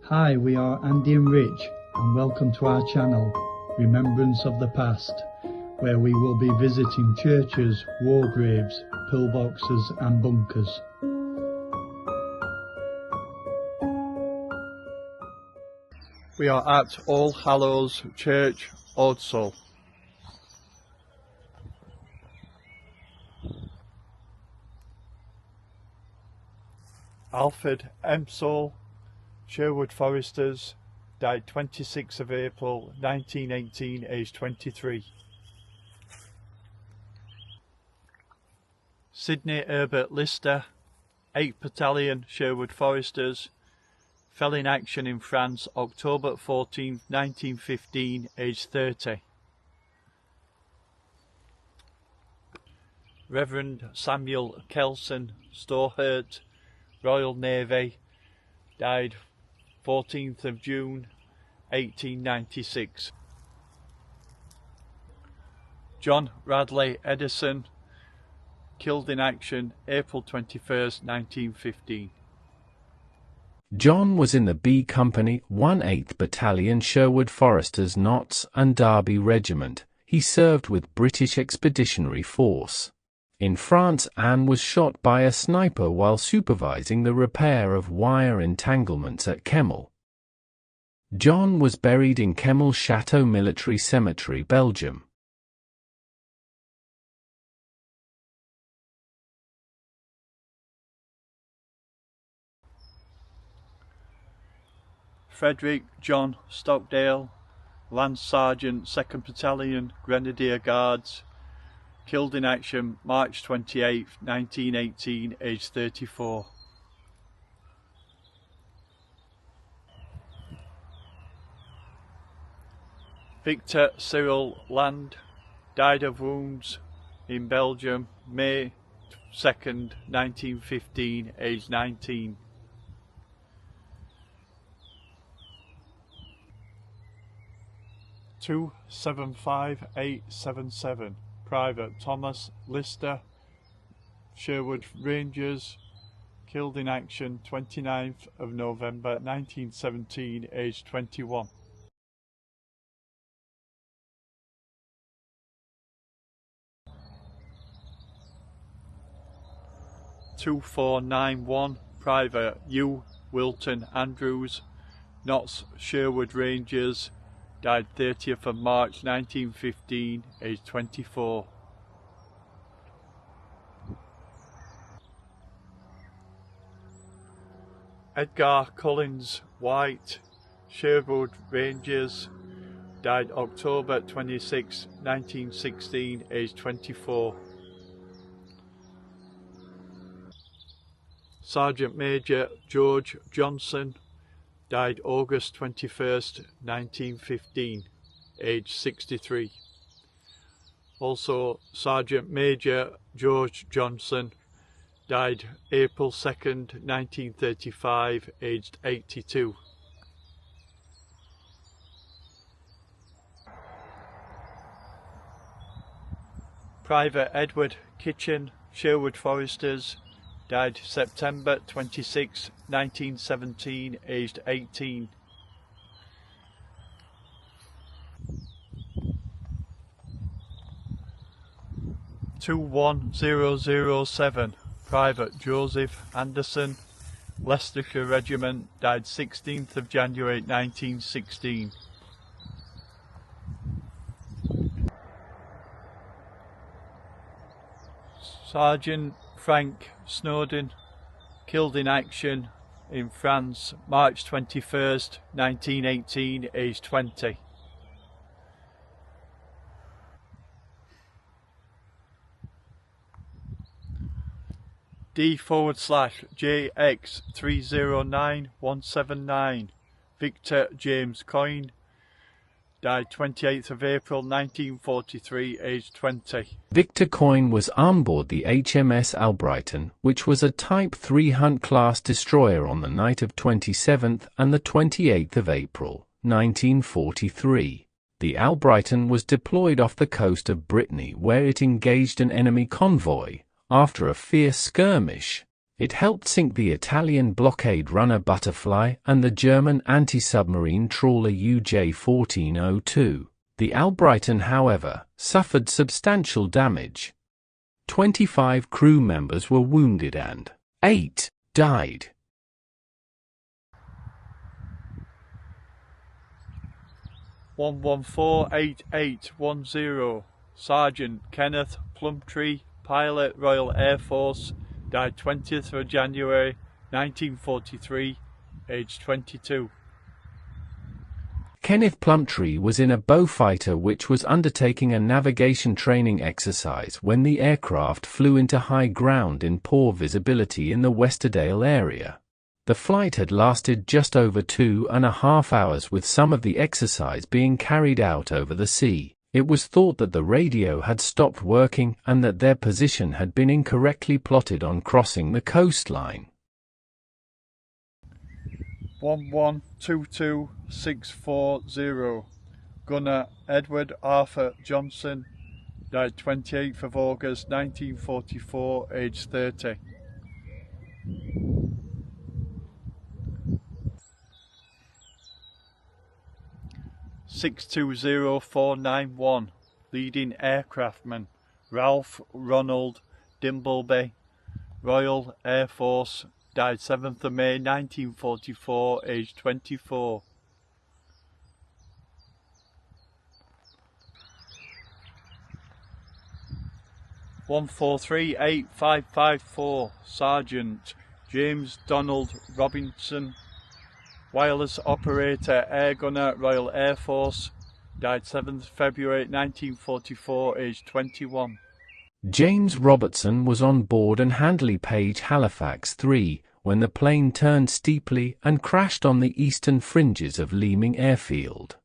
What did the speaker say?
Hi, we are Andy and Rich, and welcome to our channel, Remembrance of the Past, where we will be visiting churches, war graves, pillboxes and bunkers. We are at All Hallows Church, ORDSALL. Alfred Hempsall, Sherwood Foresters, died 26th of April 1918, aged 23. Sidney Herbert Lister, 8th Battalion, Sherwood Foresters, fell in action in France October 14, 1915, aged 30. Reverend Samuel Keison, Stothert, Royal Navy, died 14th of June 1896. John Radley Eddison, killed in action April 21st, 1915. John was in the B Company, 1/8th Battalion Sherwood Foresters Notts and Derby Regiment. He served with British Expeditionary Force in France and was shot by a sniper while supervising the repair of wire entanglements at Kemmel. John was buried in Kemmel Chateau Military Cemetery, Belgium. Frederick John Stockdale, Lance Sergeant, 2nd Battalion Grenadier Guards, killed in action March 28, 1918, aged 34. Victor Cyril Land, died of wounds in Belgium May 2nd, 1915, aged 19. Two 75877, Private Thomas Lister, Sherwood Rangers, killed in action 29th of November 1917, aged 21. Two 491, Private Hugh Wilton Andrews, Notts Sherwood Rangers, died 30th of March 1915, aged 24. Edgar Collins White, Sherwood Rangers, died October 26, 1916, aged 24. Sergeant Major George Johnson, died August 21st, 1915, aged 63. Also, Sergeant Major George Johnson, died April 2nd, 1935, aged 82. Private Edward Kitchen, Sherwood Foresters, died September 26, 1917, aged 18. Two 1007, Private Joseph Anderson, Leicestershire Regiment, died 16th of January 1916. Sergeant Frank Snowdin, killed in action in France March 21st, 1918, aged 20. D/JX309179, Victor James Coyne, died 28th of April 1943, aged 20. Victor Coyne was on board the HMS Albrighton, which was a Type 3 Hunt-class destroyer on the night of 27th and the 28th of April, 1943. The Albrighton was deployed off the coast of Brittany, where it engaged an enemy convoy. After a fierce skirmish, It helped sink the Italian blockade runner Butterfly and the German anti-submarine trawler UJ-1402. The Albrighton, however, suffered substantial damage. 25 crew members were wounded and 8 died. (1148810) Sergeant Kenneth PlumTree, pilot, Royal Air Force, died 20th of January 1943, aged 22. Kenneth PlumTree was in a Beaufighter which was undertaking a navigation training exercise when the aircraft flew into high ground in poor visibility in the Westerdale area. The flight had lasted just over 2.5 hours, with some of the exercise being carried out over the sea. It was thought that the radio had stopped working and that their position had been incorrectly plotted on crossing the coastline. 1122640 Gunner Edward Arthur Johnson, died 28th of August 1944, aged 30. (620491) Leading aircraftman Ralph Ronald Dimbleby, Royal Air Force, died 7th of May 1944, aged 24. (1438554) Sergeant James Donald Robertson, wireless operator, air gunner, Royal Air Force, died 7th February 1944, aged 21. James Robertson was on board an Handley Page Halifax 3 when the plane turned steeply and crashed on the eastern fringes of Leeming Airfield.